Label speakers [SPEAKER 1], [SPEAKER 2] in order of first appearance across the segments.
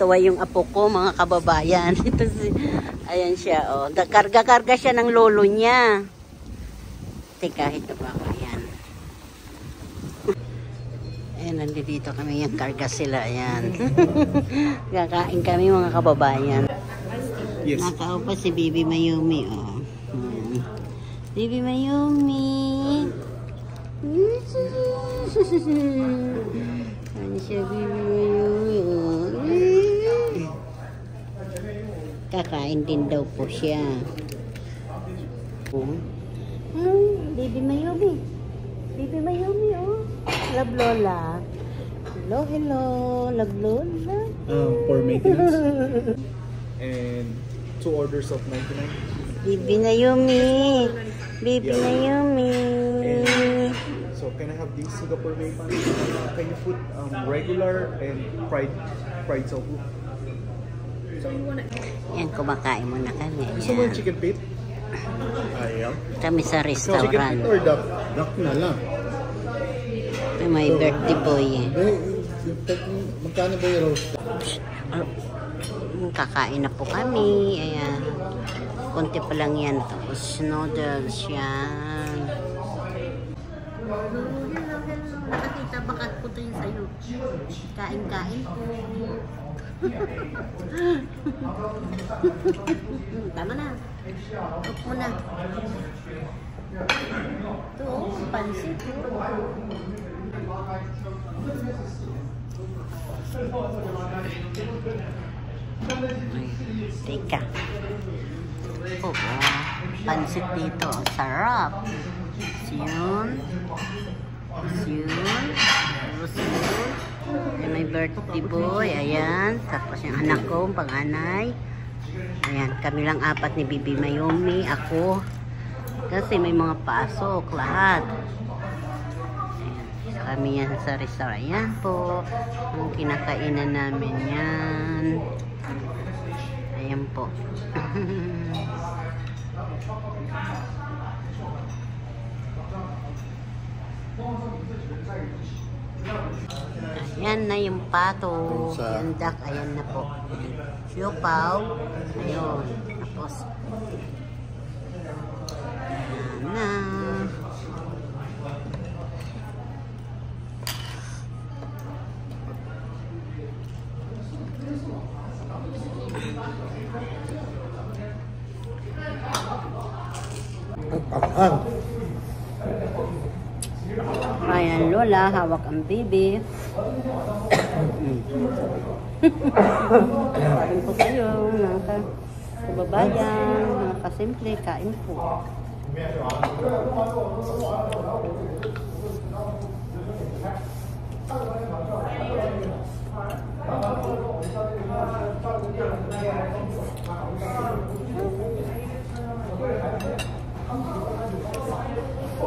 [SPEAKER 1] Tuwang-tuwa yung apo ko, mga kababayan. Ito ayan siya, oh. Karga-karga siya ng lolo niya. Teka, ito ba? Ayan. Ayan, nandito kami. Yung karga sila. Ayan. Kakain kami, mga kababayan. Yes. Nakaupa si Bibi Mayumi, oh. Ayan. Bibi Mayumi. Ano siya, Bibi Mayumi, oh. Kakain din daw po siya. Bibi Mayumi. Bibi Mayumi, oh. Love Lola. Hello, hello. Love Lola.
[SPEAKER 2] For maintenance. And 2 orders of 99.
[SPEAKER 1] Bibi Mayumi. Bibi Mayumi.
[SPEAKER 2] So can I have these Singapore bacon? Can you put regular and fried tofu?
[SPEAKER 1] Yan, kumakain muna kami.
[SPEAKER 2] Gusto mo yung chicken feet? Ayaw.
[SPEAKER 1] Kami sa
[SPEAKER 2] So, chicken
[SPEAKER 1] restaurant.
[SPEAKER 2] feet or duck? Duck na lang.
[SPEAKER 1] May birthday boy.
[SPEAKER 2] Magkano ba yung roast?
[SPEAKER 1] Kakain na po kami. Ayan. Konti pa lang yan. Tapos noodles yan. Hello, hello. Nakakita baka po ito yung sayo. Kain-kain po. Tama na. Up mo na. Ito, pansit. Teka. Pansit dito. Sarap. Yun. Tapos yun. May birthday boy. Ayan. Tapos yung anak ko, panganay. Ayan. Kami lang 4 ni Bibi Mayumi. Ako. Kasi may mga pasok. Lahat. Ayan. Kami yan sa restaurant. Ayan po. Ang kinakainan namin yan. Ayan po. Ayan na yung pato. Yung duck, ayan na po. Siopaw. Ayun. Tapos, ayan na. Ayan, Lola, hawak ang baby. Kain po kayo, mga kababayan, mga kasimple, kain po.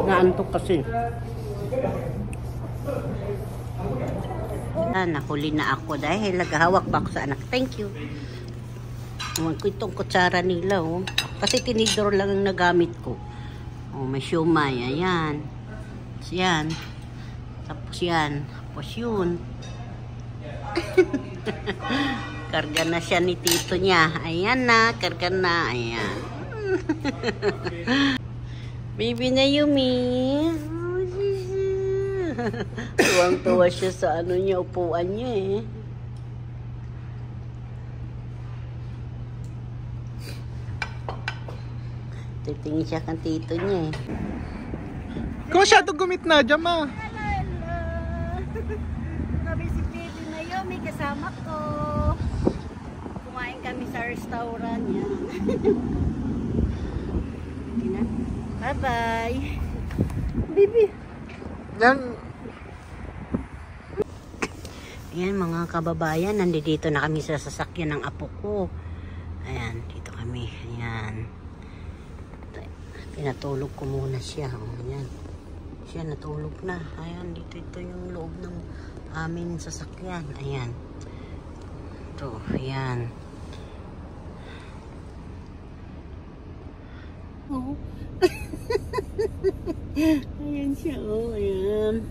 [SPEAKER 1] Naantok kasi. Nahuli na ako dahil naghahawak pa ako sa anak. Thank you. Naman ko itong kutsara nila, oh. Kasi tinidor lang ang nagamit ko. Oh, may siomay. Ayan. Tapos yan. Tapos yan. Tapos yun. Karga na siya ni tito niya. Ayan na. Karga na. Ayan. Baby Mayumi. Tuwang-tuwa siya sa ano niya, upuan niya eh. Titingin siya kang tito niya eh.
[SPEAKER 2] Kung masyadong gumit na dyan, ma.
[SPEAKER 1] Hello. Kami si Baby Mayumi, kasama ko. Kumain kami sa restaurant yan. Bye-bye. Baby.
[SPEAKER 2] Yan.
[SPEAKER 1] Ayan mga kababayan, nandito na kami sa sasakyan ng apo ko. Ayan, dito kami. Ayan. Pinatulog ko muna siya. Ayan. Siya natulog na. Ayan, dito ito yung loob ng aming sasakyan. Ayan. Ito, ayan. Oh. Ayan siya, oh. Ayan.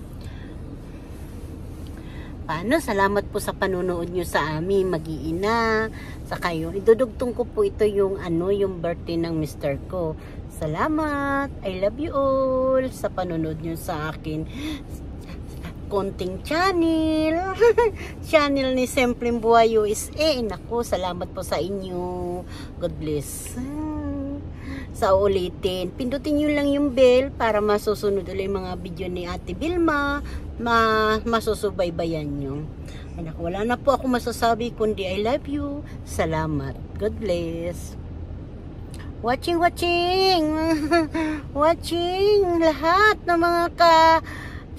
[SPEAKER 1] Paano? Salamat po sa panonood nyo sa amin, mag-iina. Sa kayo. Idudugtong ko po ito yung yung birthday ng Mr. ko. Salamat. I love you all sa panonood nyo sa akin. Konting channel. Channel ni Simpleng Buhay USA. Naku, salamat po sa inyo. God bless. Sa ulitin, pindutin nyo lang yung bell para masusunod ulit yung mga video ni Ate Vilma, masusubaybayan nyo. Anak, wala na po ako masasabi kundi I love you. Salamat. God bless. Watching lahat ng mga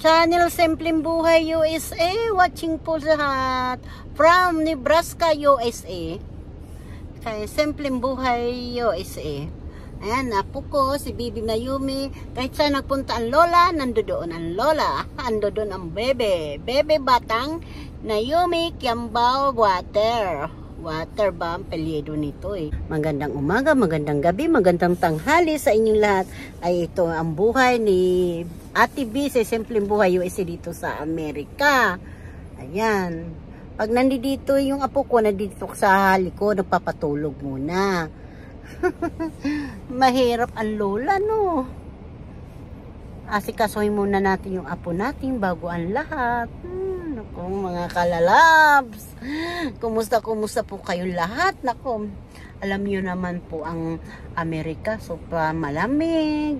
[SPEAKER 1] channel Simpleng Buhay USA. Watching po lahat from Nebraska, USA. Kaya Simpleng Buhay USA. Ayan, apo ko, si Bibi Mayumi. Kahit saan nagpunta ang lola, nandoon ang lola. Nandoon ang bebe. Bebe batang Nayumi Kiambao Water. Water ba ang pelyedo nito eh. Magandang umaga, magandang gabi, magandang tanghali sa inyong lahat. Ay ito ang buhay ni Ate B sa Simpleng Buhay USA dito sa Amerika. Ayan. Pag nandito yung apo ko, nandito sa likod, nagpapatulog muna. Mahirap ang lola, no? Asikasuhin muna natin yung apo natin bago ang lahat. Naku, mga kalalabs. Kumusta po kayong lahat? Naku, alam nyo naman po ang Amerika, sobrang malamig.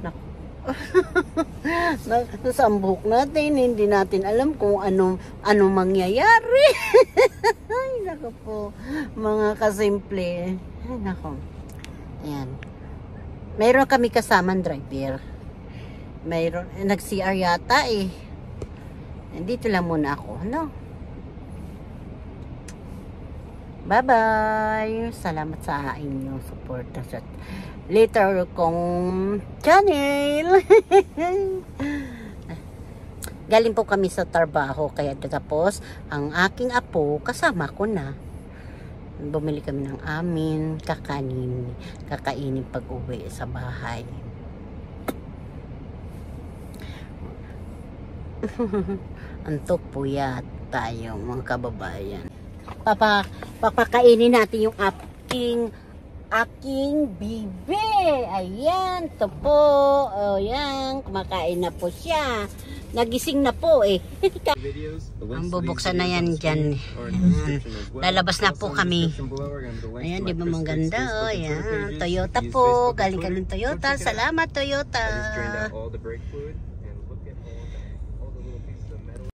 [SPEAKER 1] Naku. Sa buhok natin, hindi natin alam kung ano mangyayari. Ay, naku po, mga kasimple. Ay, nako. Ayan. Mayroon kami kasamang driver. Mayroon, nag-CR yata eh. Dito lang muna ako, no? Bye-bye. Salamat sa inyong support sa later kong channel. Galing po kami sa trabaho, kaya tapos ang aking apo kasama ko na. Bumili kami ng amin kakainin pag uwi sa bahay. Antok po yat tayo mga kababayan. Papakainin natin yung aking bibi. Ayan, ito po. O yan, kumakain na po siya. Nagising na po eh. Ang bubuksan na yan dyan. Lalabas na po kami. Ayan, di ba maganda? O, ayan. Toyota po. Galing kami Toyota. Salamat, Toyota.